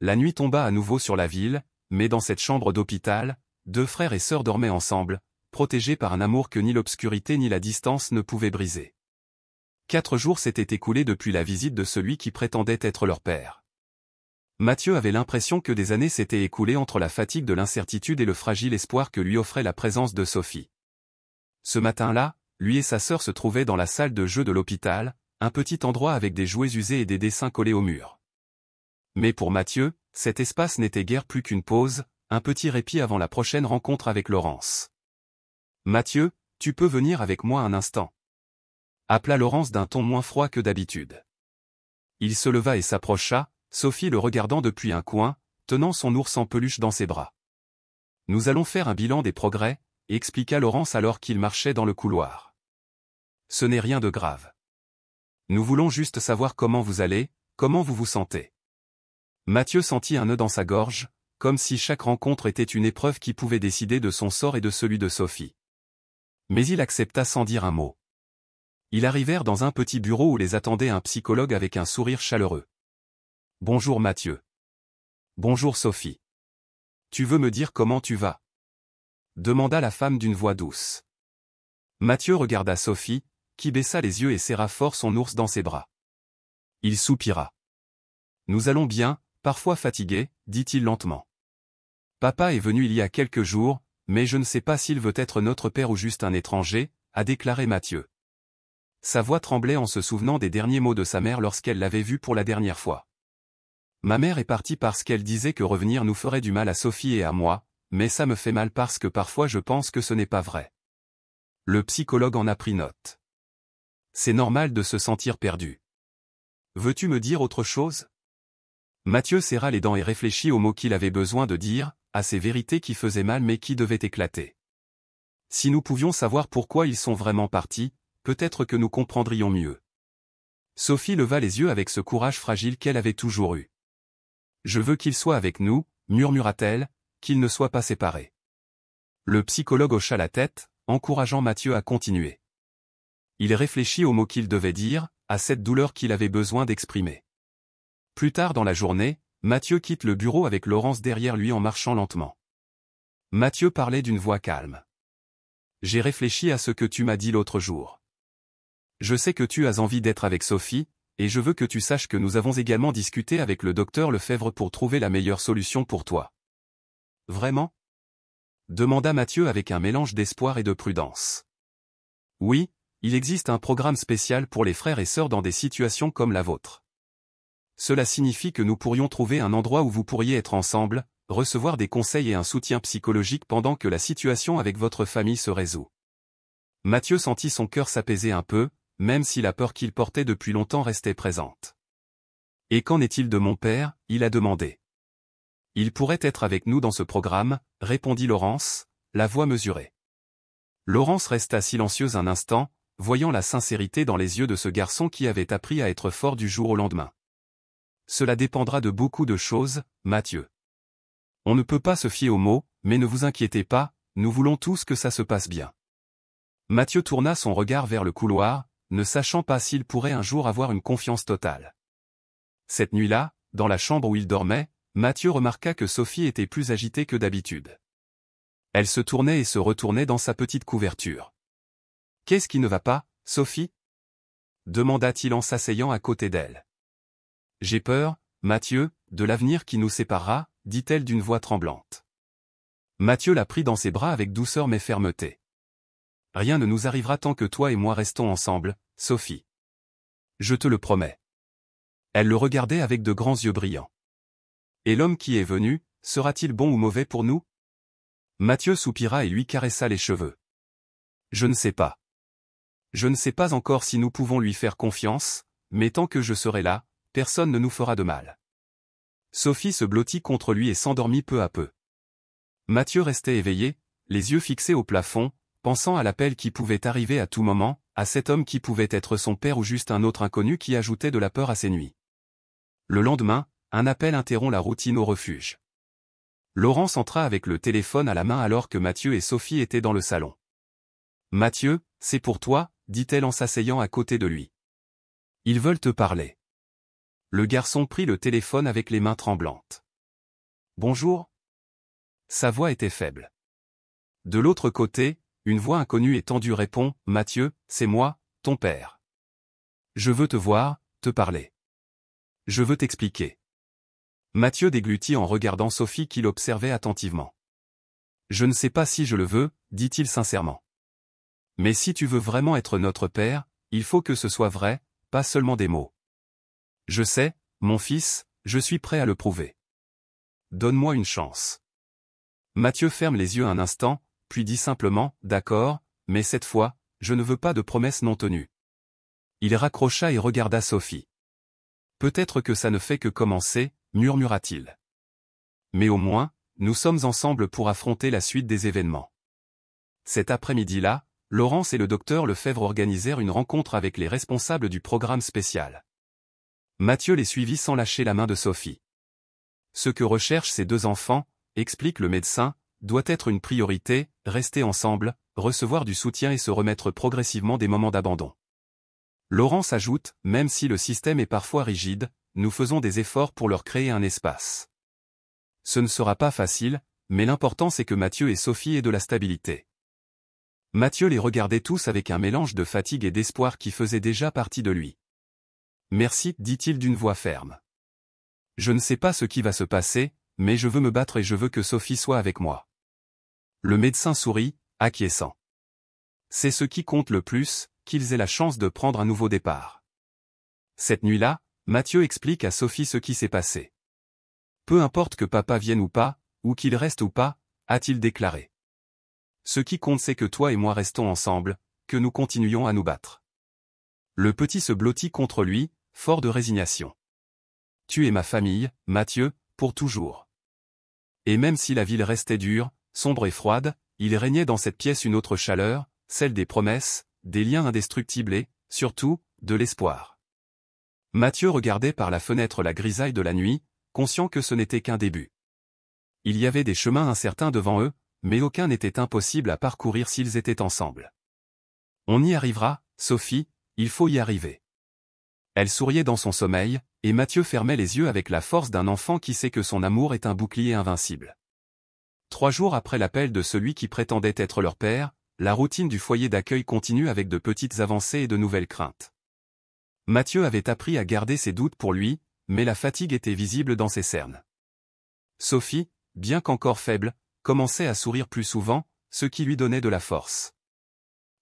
La nuit tomba à nouveau sur la ville, mais dans cette chambre d'hôpital, deux frères et sœurs dormaient ensemble, protégés par un amour que ni l'obscurité ni la distance ne pouvaient briser. 4 jours s'étaient écoulés depuis la visite de celui qui prétendait être leur père. Mathieu avait l'impression que des années s'étaient écoulées entre la fatigue de l'incertitude et le fragile espoir que lui offrait la présence de Sophie. Ce matin-là, lui et sa sœur se trouvaient dans la salle de jeu de l'hôpital, un petit endroit avec des jouets usés et des dessins collés au mur. Mais pour Mathieu, cet espace n'était guère plus qu'une pause, un petit répit avant la prochaine rencontre avec Laurence. « Mathieu, tu peux venir avec moi un instant » appela Laurence d'un ton moins froid que d'habitude. Il se leva et s'approcha, Sophie le regardant depuis un coin, tenant son ours en peluche dans ses bras. « Nous allons faire un bilan des progrès » expliqua Laurence alors qu'ils marchaient dans le couloir. « Ce n'est rien de grave. Nous voulons juste savoir comment vous allez, comment vous vous sentez. » Mathieu sentit un nœud dans sa gorge, comme si chaque rencontre était une épreuve qui pouvait décider de son sort et de celui de Sophie. Mais il accepta sans dire un mot. Ils arrivèrent dans un petit bureau où les attendait un psychologue avec un sourire chaleureux. « Bonjour Mathieu. »« Bonjour Sophie. Tu veux me dire comment tu vas ?» demanda la femme d'une voix douce. Mathieu regarda Sophie, qui baissa les yeux et serra fort son ours dans ses bras. Il soupira. « Nous allons bien, parfois fatigués, dit-il lentement. Papa est venu il y a quelques jours, mais je ne sais pas s'il veut être notre père ou juste un étranger, a déclaré Mathieu. Sa voix tremblait en se souvenant des derniers mots de sa mère lorsqu'elle l'avait vu pour la dernière fois. Ma mère est partie parce qu'elle disait que revenir nous ferait du mal à Sophie et à moi, mais ça me fait mal parce que parfois je pense que ce n'est pas vrai. Le psychologue en a pris note. C'est normal de se sentir perdu. Veux-tu me dire autre chose? Mathieu serra les dents et réfléchit aux mots qu'il avait besoin de dire, à ces vérités qui faisaient mal mais qui devaient éclater. Si nous pouvions savoir pourquoi ils sont vraiment partis, peut-être que nous comprendrions mieux. Sophie leva les yeux avec ce courage fragile qu'elle avait toujours eu. Je veux qu'il soit avec nous, murmura-t-elle, qu'il ne soit pas séparé. Le psychologue hocha la tête, encourageant Mathieu à continuer. Il réfléchit aux mots qu'il devait dire, à cette douleur qu'il avait besoin d'exprimer. Plus tard dans la journée, Mathieu quitte le bureau avec Laurence derrière lui en marchant lentement. Mathieu parlait d'une voix calme. J'ai réfléchi à ce que tu m'as dit l'autre jour. Je sais que tu as envie d'être avec Sophie, et je veux que tu saches que nous avons également discuté avec le docteur Lefebvre pour trouver la meilleure solution pour toi. Vraiment? Demanda Mathieu avec un mélange d'espoir et de prudence. Oui, il existe un programme spécial pour les frères et sœurs dans des situations comme la vôtre. Cela signifie que nous pourrions trouver un endroit où vous pourriez être ensemble, recevoir des conseils et un soutien psychologique pendant que la situation avec votre famille se résout. Mathieu sentit son cœur s'apaiser un peu, même si la peur qu'il portait depuis longtemps restait présente. Et qu'en est-il de mon père? Il a demandé. Il pourrait être avec nous dans ce programme, répondit Laurence, la voix mesurée. Laurence resta silencieuse un instant, voyant la sincérité dans les yeux de ce garçon qui avait appris à être fort du jour au lendemain. Cela dépendra de beaucoup de choses, Mathieu. On ne peut pas se fier aux mots, mais ne vous inquiétez pas, nous voulons tous que ça se passe bien. Mathieu tourna son regard vers le couloir, ne sachant pas s'il pourrait un jour avoir une confiance totale. Cette nuit-là, dans la chambre où il dormait, Mathieu remarqua que Sophie était plus agitée que d'habitude. Elle se tournait et se retournait dans sa petite couverture. « Qu'est-ce qui ne va pas, Sophie » demanda-t-il en s'asseyant à côté d'elle. « J'ai peur, Mathieu, de l'avenir qui nous séparera, » dit-elle d'une voix tremblante. Mathieu la prit dans ses bras avec douceur mais fermeté. « Rien ne nous arrivera tant que toi et moi restons ensemble, Sophie. Je te le promets. » Elle le regardait avec de grands yeux brillants. « Et l'homme qui est venu, sera-t-il bon ou mauvais pour nous » Mathieu soupira et lui caressa les cheveux. « Je ne sais pas. Je ne sais pas encore si nous pouvons lui faire confiance, mais tant que je serai là, personne ne nous fera de mal. » Sophie se blottit contre lui et s'endormit peu à peu. Mathieu restait éveillé, les yeux fixés au plafond, pensant à l'appel qui pouvait arriver à tout moment, à cet homme qui pouvait être son père ou juste un autre inconnu qui ajoutait de la peur à ses nuits. Le lendemain, un appel interrompt la routine au refuge. Laurence entra avec le téléphone à la main alors que Mathieu et Sophie étaient dans le salon. « Mathieu, c'est pour toi, » dit-elle en s'asseyant à côté de lui. « Ils veulent te parler. » Le garçon prit le téléphone avec les mains tremblantes. « Bonjour ?» Sa voix était faible. De l'autre côté, une voix inconnue et tendue répond « Mathieu, c'est moi, ton père. Je veux te voir, te parler. Je veux t'expliquer. » Mathieu déglutit en regardant Sophie qui l'observait attentivement. « Je ne sais pas si je le veux, » dit-il sincèrement. « Mais si tu veux vraiment être notre père, il faut que ce soit vrai, pas seulement des mots. Je sais, mon fils, je suis prêt à le prouver. Donne-moi une chance. » Mathieu ferme les yeux un instant, puis dit simplement « D'accord, mais cette fois, je ne veux pas de promesses non tenues. » Il raccrocha et regarda Sophie. « Peut-être que ça ne fait que commencer, » murmura-t-il. « Mais au moins, nous sommes ensemble pour affronter la suite des événements. » Cet après-midi-là, Laurence et le docteur Lefebvre organisèrent une rencontre avec les responsables du programme spécial. Mathieu les suivit sans lâcher la main de Sophie. « Ce que recherchent ces deux enfants, » explique le médecin, « doit être une priorité, rester ensemble, recevoir du soutien et se remettre progressivement des moments d'abandon. » Laurence ajoute, « Même si le système est parfois rigide, nous faisons des efforts pour leur créer un espace. Ce ne sera pas facile, mais l'important c'est que Mathieu et Sophie aient de la stabilité. » Mathieu les regardait tous avec un mélange de fatigue et d'espoir qui faisait déjà partie de lui. « Merci, dit-il d'une voix ferme. Je ne sais pas ce qui va se passer, mais je veux me battre et je veux que Sophie soit avec moi. Le médecin sourit, acquiesçant. C'est ce qui compte le plus, qu'ils aient la chance de prendre un nouveau départ. Cette nuit-là, Mathieu explique à Sophie ce qui s'est passé. Peu importe que papa vienne ou pas, ou qu'il reste ou pas, a-t-il déclaré. Ce qui compte c'est que toi et moi restons ensemble, que nous continuions à nous battre. Le petit se blottit contre lui, fort de résignation. Tu es ma famille, Mathieu, pour toujours. Et même si la ville restait dure, sombre et froide, il régnait dans cette pièce une autre chaleur, celle des promesses, des liens indestructibles et, surtout, de l'espoir. Mathieu regardait par la fenêtre la grisaille de la nuit, conscient que ce n'était qu'un début. Il y avait des chemins incertains devant eux, mais aucun n'était impossible à parcourir s'ils étaient ensemble. On y arrivera, Sophie, il faut y arriver. Elle souriait dans son sommeil, et Mathieu fermait les yeux avec la force d'un enfant qui sait que son amour est un bouclier invincible. 3 jours après l'appel de celui qui prétendait être leur père, la routine du foyer d'accueil continue avec de petites avancées et de nouvelles craintes. Mathieu avait appris à garder ses doutes pour lui, mais la fatigue était visible dans ses cernes. Sophie, bien qu'encore faible, commençait à sourire plus souvent, ce qui lui donnait de la force.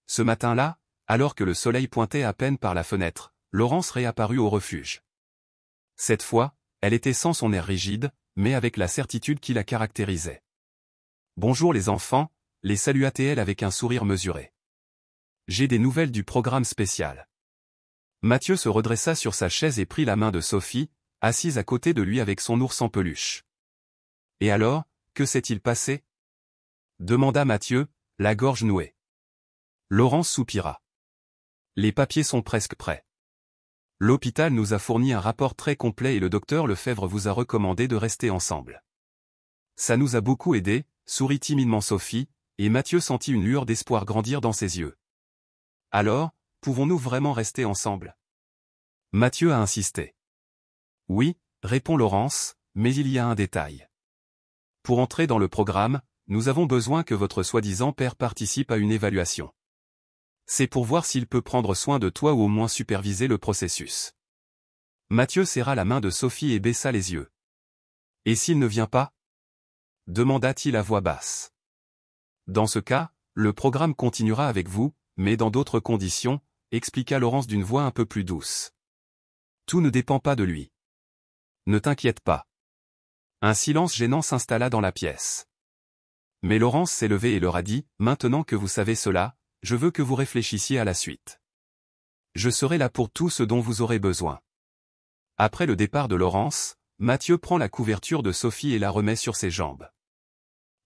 Ce matin-là, alors que le soleil pointait à peine par la fenêtre, Laurence réapparut au refuge. Cette fois, elle était sans son air rigide, mais avec la certitude qui la caractérisait. « Bonjour les enfants », les salua-t-elle avec un sourire mesuré. « J'ai des nouvelles du programme spécial. » Mathieu se redressa sur sa chaise et prit la main de Sophie, assise à côté de lui avec son ours en peluche. « Et alors, que s'est-il passé » demanda Mathieu, la gorge nouée. Laurence soupira. « Les papiers sont presque prêts. L'hôpital nous a fourni un rapport très complet et le docteur Lefebvre vous a recommandé de rester ensemble. » Ça nous a beaucoup aidé, sourit timidement Sophie, et Mathieu sentit une lueur d'espoir grandir dans ses yeux. « Alors, pouvons-nous vraiment rester ensemble » Mathieu a insisté. « Oui, répond Laurence, mais il y a un détail. Pour entrer dans le programme, nous avons besoin que votre soi-disant père participe à une évaluation. C'est pour voir s'il peut prendre soin de toi ou au moins superviser le processus. » Mathieu serra la main de Sophie et baissa les yeux. « Et s'il ne vient pas » demanda-t-il à voix basse. « Dans ce cas, le programme continuera avec vous, mais dans d'autres conditions, expliqua Laurence d'une voix un peu plus douce. Tout ne dépend pas de lui. Ne t'inquiète pas. Un silence gênant s'installa dans la pièce. Mais Laurence s'est levée et leur a dit, maintenant que vous savez cela, je veux que vous réfléchissiez à la suite. Je serai là pour tout ce dont vous aurez besoin. Après le départ de Laurence, Mathieu prend la couverture de Sophie et la remet sur ses jambes.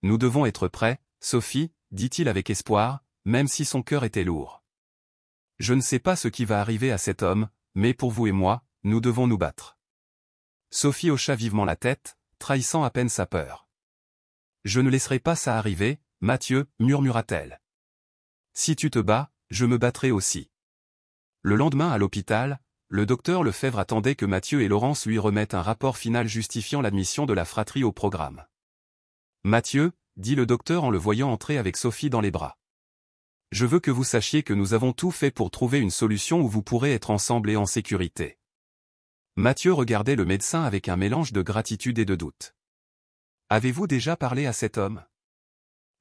Nous devons être prêts, Sophie, dit-il avec espoir, même si son cœur était lourd. Je ne sais pas ce qui va arriver à cet homme, mais pour vous et moi, nous devons nous battre. Sophie hocha vivement la tête, trahissant à peine sa peur. Je ne laisserai pas ça arriver, Mathieu, murmura-t-elle. Si tu te bats, je me battrai aussi. Le lendemain à l'hôpital, le docteur Lefebvre attendait que Mathieu et Laurence lui remettent un rapport final justifiant l'admission de la fratrie au programme. Mathieu, dit le docteur en le voyant entrer avec Sophie dans les bras. Je veux que vous sachiez que nous avons tout fait pour trouver une solution où vous pourrez être ensemble et en sécurité. Mathieu regardait le médecin avec un mélange de gratitude et de doute. Avez-vous déjà parlé à cet homme ?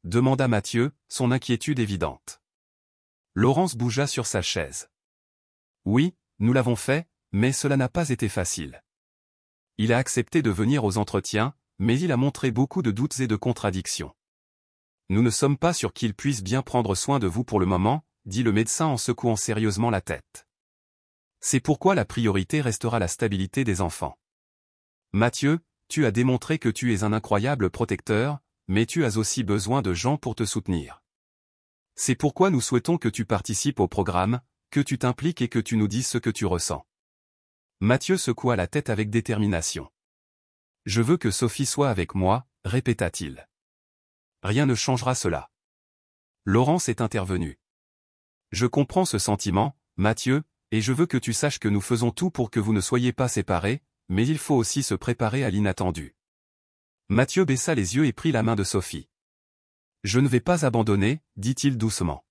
Demanda Mathieu, son inquiétude évidente. Laurence bougea sur sa chaise. Oui, nous l'avons fait, mais cela n'a pas été facile. Il a accepté de venir aux entretiens, mais il a montré beaucoup de doutes et de contradictions. Nous ne sommes pas sûrs qu'il puisse bien prendre soin de vous pour le moment, dit le médecin en secouant sérieusement la tête. C'est pourquoi la priorité restera la stabilité des enfants. Mathieu, tu as démontré que tu es un incroyable protecteur, mais tu as aussi besoin de gens pour te soutenir. C'est pourquoi nous souhaitons que tu participes au programme, que tu t'impliques et que tu nous dises ce que tu ressens. Mathieu secoua la tête avec détermination. Je veux que Sophie soit avec moi, répéta-t-il. Rien ne changera cela. Laurence est intervenue. Je comprends ce sentiment, Mathieu, et je veux que tu saches que nous faisons tout pour que vous ne soyez pas séparés, mais il faut aussi se préparer à l'inattendu. Mathieu baissa les yeux et prit la main de Sophie. Je ne vais pas abandonner, dit-il doucement.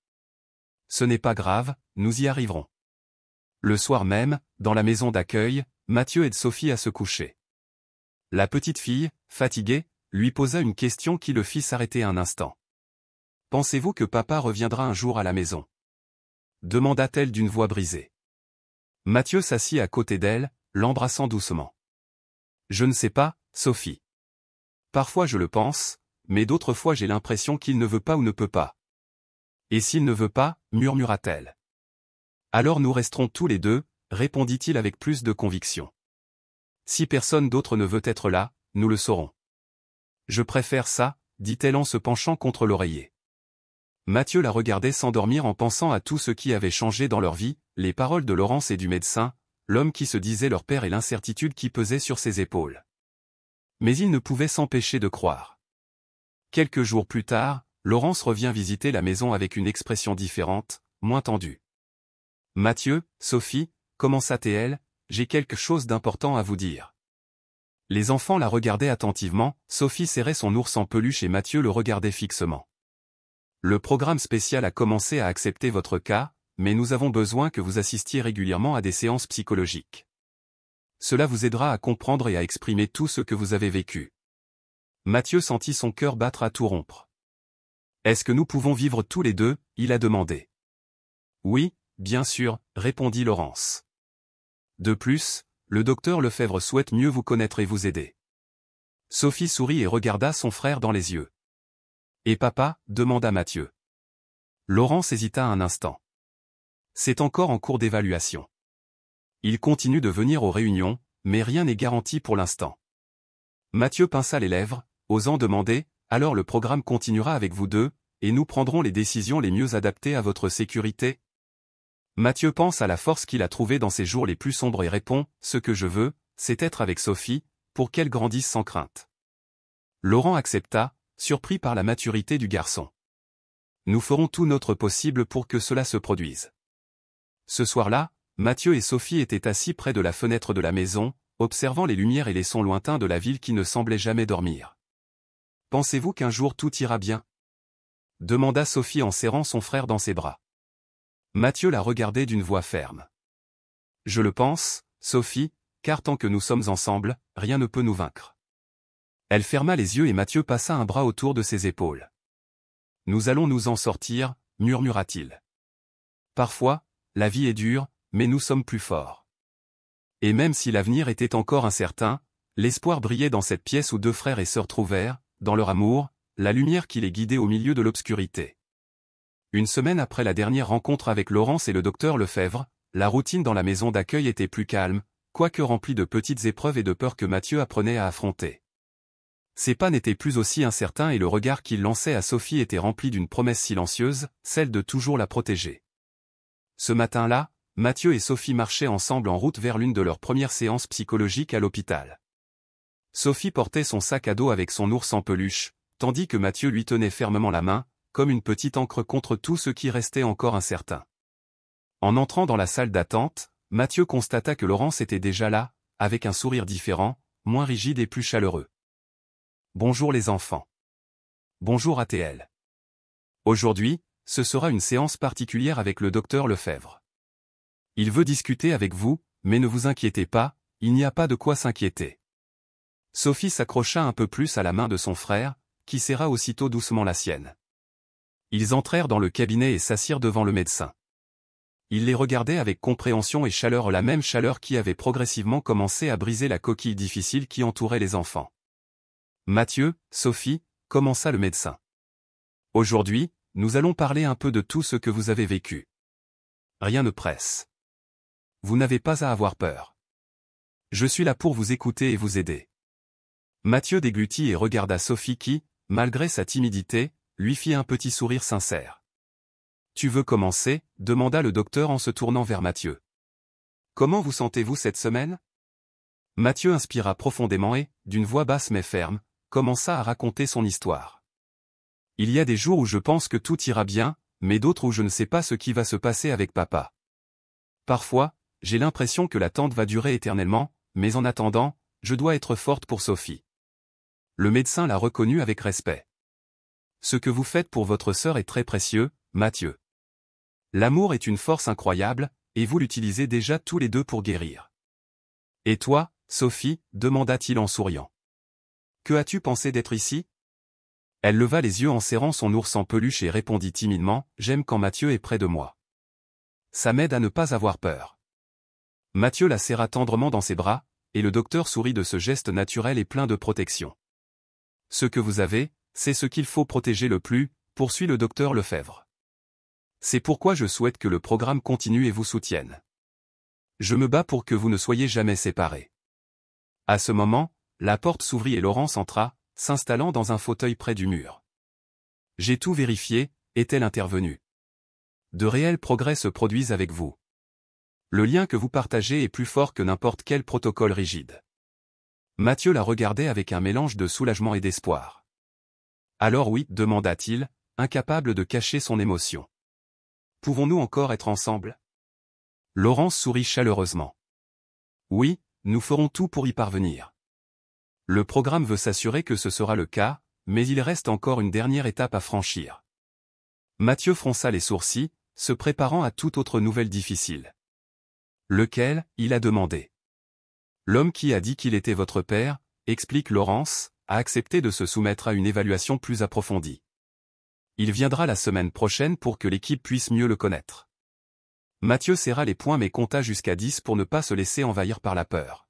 Ce n'est pas grave, nous y arriverons. Le soir même, dans la maison d'accueil, Mathieu aide Sophie à se coucher. La petite fille, fatiguée, lui posa une question qui le fit s'arrêter un instant. « Pensez-vous que papa reviendra un jour à la maison ?» demanda-t-elle d'une voix brisée. Mathieu s'assit à côté d'elle, l'embrassant doucement. « Je ne sais pas, Sophie. Parfois je le pense, mais d'autres fois j'ai l'impression qu'il ne veut pas ou ne peut pas. » « Et s'il ne veut pas, murmura-t-elle. »« Alors nous resterons tous les deux, répondit-il avec plus de conviction. Si personne d'autre ne veut être là, nous le saurons. Je préfère ça, dit-elle en se penchant contre l'oreiller. Mathieu la regardait s'endormir en pensant à tout ce qui avait changé dans leur vie, les paroles de Laurence et du médecin, l'homme qui se disait leur père et l'incertitude qui pesait sur ses épaules. Mais il ne pouvait s'empêcher de croire. Quelques jours plus tard, Laurence revient visiter la maison avec une expression différente, moins tendue. « Mathieu, Sophie, commença-t-elle, j'ai quelque chose d'important à vous dire. » Les enfants la regardaient attentivement, Sophie serrait son ours en peluche et Mathieu le regardait fixement. « Le programme spécial a commencé à accepter votre cas, mais nous avons besoin que vous assistiez régulièrement à des séances psychologiques. Cela vous aidera à comprendre et à exprimer tout ce que vous avez vécu. » Mathieu sentit son cœur battre à tout rompre. « Est-ce que nous pouvons vivre tous les deux ?» il a demandé. « Oui, bien sûr, répondit Laurence. De plus, le docteur Lefebvre souhaite mieux vous connaître et vous aider. » Sophie sourit et regarda son frère dans les yeux. « Et papa ?» demanda Mathieu. Laurence hésita un instant. « C'est encore en cours d'évaluation. Il continue de venir aux réunions, mais rien n'est garanti pour l'instant. » Mathieu pinça les lèvres, osant demander, « Alors le programme continuera avec vous deux, et nous prendrons les décisions les mieux adaptées à votre sécurité ?» Mathieu pense à la force qu'il a trouvée dans ses jours les plus sombres et répond, « Ce que je veux, c'est être avec Sophie, pour qu'elle grandisse sans crainte. » Laurent accepta, surpris par la maturité du garçon. « Nous ferons tout notre possible pour que cela se produise. » Ce soir-là, Mathieu et Sophie étaient assis près de la fenêtre de la maison, observant les lumières et les sons lointains de la ville qui ne semblait jamais dormir. « Pensez-vous qu'un jour tout ira bien ?» demanda Sophie en serrant son frère dans ses bras. Mathieu la regardait d'une voix ferme. « Je le pense, Sophie, car tant que nous sommes ensemble, rien ne peut nous vaincre. » Elle ferma les yeux et Mathieu passa un bras autour de ses épaules. « Nous allons nous en sortir, murmura-t-il. Parfois, la vie est dure, mais nous sommes plus forts. » Et même si l'avenir était encore incertain, l'espoir brillait dans cette pièce où deux frères et sœurs trouvèrent, dans leur amour, la lumière qui les guidait au milieu de l'obscurité. Une semaine après la dernière rencontre avec Laurence et le docteur Lefebvre, la routine dans la maison d'accueil était plus calme, quoique remplie de petites épreuves et de peurs que Mathieu apprenait à affronter. Ses pas n'étaient plus aussi incertains et le regard qu'il lançait à Sophie était rempli d'une promesse silencieuse, celle de toujours la protéger. Ce matin-là, Mathieu et Sophie marchaient ensemble en route vers l'une de leurs premières séances psychologiques à l'hôpital. Sophie portait son sac à dos avec son ours en peluche, tandis que Mathieu lui tenait fermement la main, comme une petite ancre contre tout ce qui restait encore incertain. En entrant dans la salle d'attente, Mathieu constata que Laurence était déjà là, avec un sourire différent, moins rigide et plus chaleureux. « Bonjour les enfants. »« Bonjour ATL. »« Aujourd'hui, ce sera une séance particulière avec le docteur Lefebvre. Il veut discuter avec vous, mais ne vous inquiétez pas, il n'y a pas de quoi s'inquiéter. » Sophie s'accrocha un peu plus à la main de son frère, qui serra aussitôt doucement la sienne. Ils entrèrent dans le cabinet et s'assirent devant le médecin. Il les regardait avec compréhension et chaleur, la même chaleur qui avait progressivement commencé à briser la coquille difficile qui entourait les enfants. « Mathieu, Sophie, » commença le médecin. « Aujourd'hui, nous allons parler un peu de tout ce que vous avez vécu. Rien ne presse. Vous n'avez pas à avoir peur. Je suis là pour vous écouter et vous aider. » Mathieu déglutit et regarda Sophie qui, malgré sa timidité, lui fit un petit sourire sincère. « Tu veux commencer ?» demanda le docteur en se tournant vers Mathieu. « Comment vous sentez-vous cette semaine ?» Mathieu inspira profondément et, d'une voix basse mais ferme, commença à raconter son histoire. « Il y a des jours où je pense que tout ira bien, mais d'autres où je ne sais pas ce qui va se passer avec papa. Parfois, j'ai l'impression que l'attente va durer éternellement, mais en attendant, je dois être forte pour Sophie. » Le médecin l'a reconnue avec respect. « Ce que vous faites pour votre sœur est très précieux, Mathieu. L'amour est une force incroyable, et vous l'utilisez déjà tous les deux pour guérir. »« Et toi, Sophie ?» demanda-t-il en souriant. Que as-tu pensé d'être ici? Elle leva les yeux en serrant son ours en peluche et répondit timidement, j'aime quand Mathieu est près de moi. Ça m'aide à ne pas avoir peur. Mathieu la serra tendrement dans ses bras, et le docteur sourit de ce geste naturel et plein de protection. Ce que vous avez, c'est ce qu'il faut protéger le plus, poursuit le docteur Lefebvre. C'est pourquoi je souhaite que le programme continue et vous soutienne. Je me bats pour que vous ne soyez jamais séparés. À ce moment, la porte s'ouvrit et Laurence entra, s'installant dans un fauteuil près du mur. J'ai tout vérifié, est-elle intervenue. De réels progrès se produisent avec vous. Le lien que vous partagez est plus fort que n'importe quel protocole rigide. Mathieu la regardait avec un mélange de soulagement et d'espoir. Alors oui, demanda-t-il, incapable de cacher son émotion. Pouvons-nous encore être ensemble? Laurence sourit chaleureusement. Oui, nous ferons tout pour y parvenir. Le programme veut s'assurer que ce sera le cas, mais il reste encore une dernière étape à franchir. Mathieu fronça les sourcils, se préparant à toute autre nouvelle difficile. Lequel, il a demandé. L'homme qui a dit qu'il était votre père, explique Laurence, a accepté de se soumettre à une évaluation plus approfondie. Il viendra la semaine prochaine pour que l'équipe puisse mieux le connaître. Mathieu serra les poings mais compta jusqu'à 10 pour ne pas se laisser envahir par la peur.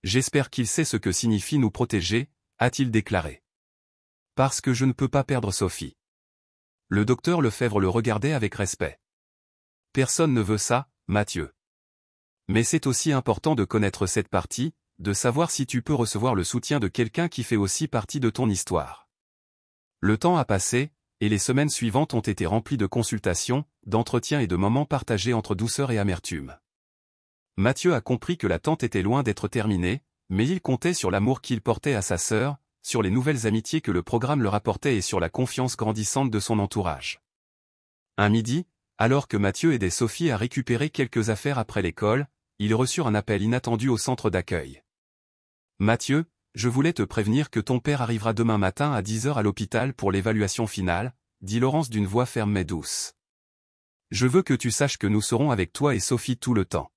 J'espère qu'il sait ce que signifie nous protéger, a-t-il déclaré. Parce que je ne peux pas perdre Sophie. Le docteur Lefebvre le regardait avec respect. Personne ne veut ça, Mathieu. Mais c'est aussi important de connaître cette partie, de savoir si tu peux recevoir le soutien de quelqu'un qui fait aussi partie de ton histoire. Le temps a passé, et les semaines suivantes ont été remplies de consultations, d'entretiens et de moments partagés entre douceur et amertume. Mathieu a compris que l'attente était loin d'être terminée, mais il comptait sur l'amour qu'il portait à sa sœur, sur les nouvelles amitiés que le programme leur apportait et sur la confiance grandissante de son entourage. Un midi, alors que Mathieu aidait Sophie à récupérer quelques affaires après l'école, ils reçurent un appel inattendu au centre d'accueil. Mathieu, je voulais te prévenir que ton père arrivera demain matin à 10 h à l'hôpital pour l'évaluation finale, dit Laurence d'une voix ferme mais douce. Je veux que tu saches que nous serons avec toi et Sophie tout le temps.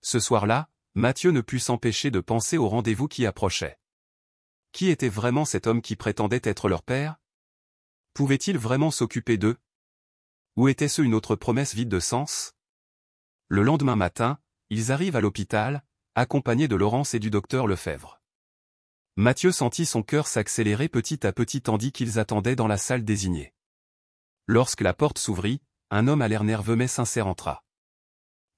Ce soir-là, Mathieu ne put s'empêcher de penser au rendez-vous qui approchait. Qui était vraiment cet homme qui prétendait être leur père? Pouvait-il vraiment s'occuper d'eux? Ou était-ce une autre promesse vide de sens? Le lendemain matin, ils arrivent à l'hôpital, accompagnés de Laurence et du docteur Lefebvre. Mathieu sentit son cœur s'accélérer petit à petit tandis qu'ils attendaient dans la salle désignée. Lorsque la porte s'ouvrit, un homme à l'air nerveux mais sincère entra.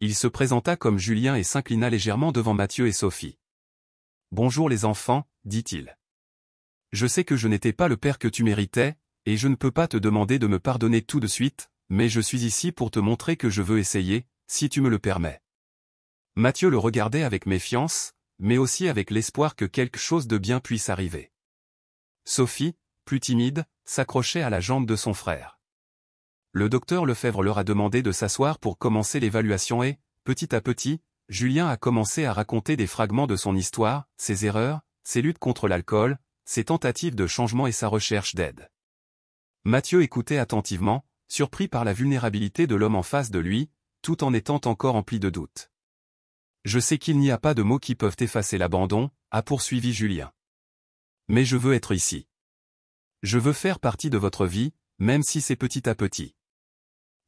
Il se présenta comme Julien et s'inclina légèrement devant Mathieu et Sophie. « Bonjour les enfants, dit-il. Je sais que je n'étais pas le père que tu méritais, et je ne peux pas te demander de me pardonner tout de suite, mais je suis ici pour te montrer que je veux essayer, si tu me le permets. » Mathieu le regardait avec méfiance, mais aussi avec l'espoir que quelque chose de bien puisse arriver. Sophie, plus timide, s'accrochait à la jambe de son frère. Le docteur Lefebvre leur a demandé de s'asseoir pour commencer l'évaluation et, petit à petit, Julien a commencé à raconter des fragments de son histoire, ses erreurs, ses luttes contre l'alcool, ses tentatives de changement et sa recherche d'aide. Mathieu écoutait attentivement, surpris par la vulnérabilité de l'homme en face de lui, tout en étant encore empli de doutes. « Je sais qu'il n'y a pas de mots qui peuvent effacer l'abandon, » a poursuivi Julien. « Mais je veux être ici. Je veux faire partie de votre vie, même si c'est petit à petit. »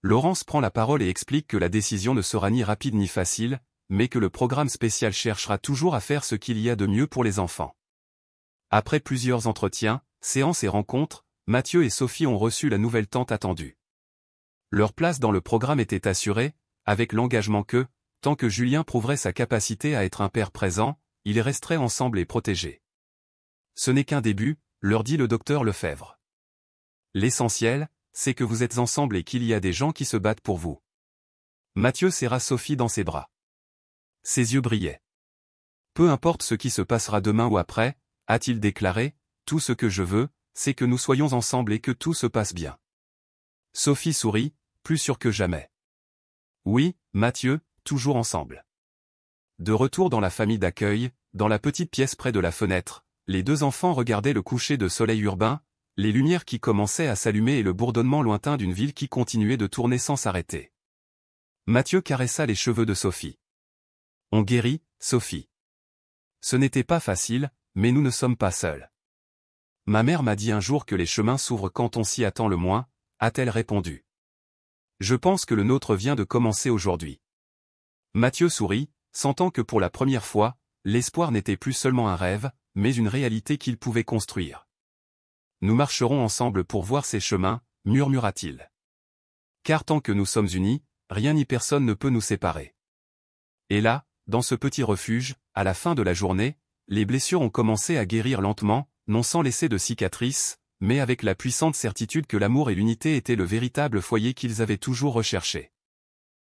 Laurence prend la parole et explique que la décision ne sera ni rapide ni facile, mais que le programme spécial cherchera toujours à faire ce qu'il y a de mieux pour les enfants. Après plusieurs entretiens, séances et rencontres, Mathieu et Sophie ont reçu la nouvelle tante attendue. Leur place dans le programme était assurée, avec l'engagement que, tant que Julien prouverait sa capacité à être un père présent, ils resteraient ensemble et protégés. Ce n'est qu'un début, leur dit le docteur Lefebvre. L'essentiel, c'est que vous êtes ensemble et qu'il y a des gens qui se battent pour vous. Mathieu serra Sophie dans ses bras. Ses yeux brillaient. Peu importe ce qui se passera demain ou après, a-t-il déclaré, tout ce que je veux, c'est que nous soyons ensemble et que tout se passe bien. Sophie sourit, plus sûre que jamais. Oui, Mathieu, toujours ensemble. De retour dans la famille d'accueil, dans la petite pièce près de la fenêtre, les deux enfants regardaient le coucher de soleil urbain, les lumières qui commençaient à s'allumer et le bourdonnement lointain d'une ville qui continuait de tourner sans s'arrêter. Mathieu caressa les cheveux de Sophie. On guérit, Sophie. Ce n'était pas facile, mais nous ne sommes pas seuls. Ma mère m'a dit un jour que les chemins s'ouvrent quand on s'y attend le moins, a-t-elle répondu. Je pense que le nôtre vient de commencer aujourd'hui. Mathieu sourit, sentant que pour la première fois, l'espoir n'était plus seulement un rêve, mais une réalité qu'il pouvait construire. Nous marcherons ensemble pour voir ces chemins, murmura-t-il. Car tant que nous sommes unis, rien ni personne ne peut nous séparer. Et là, dans ce petit refuge, à la fin de la journée, les blessures ont commencé à guérir lentement, non sans laisser de cicatrices, mais avec la puissante certitude que l'amour et l'unité étaient le véritable foyer qu'ils avaient toujours recherché.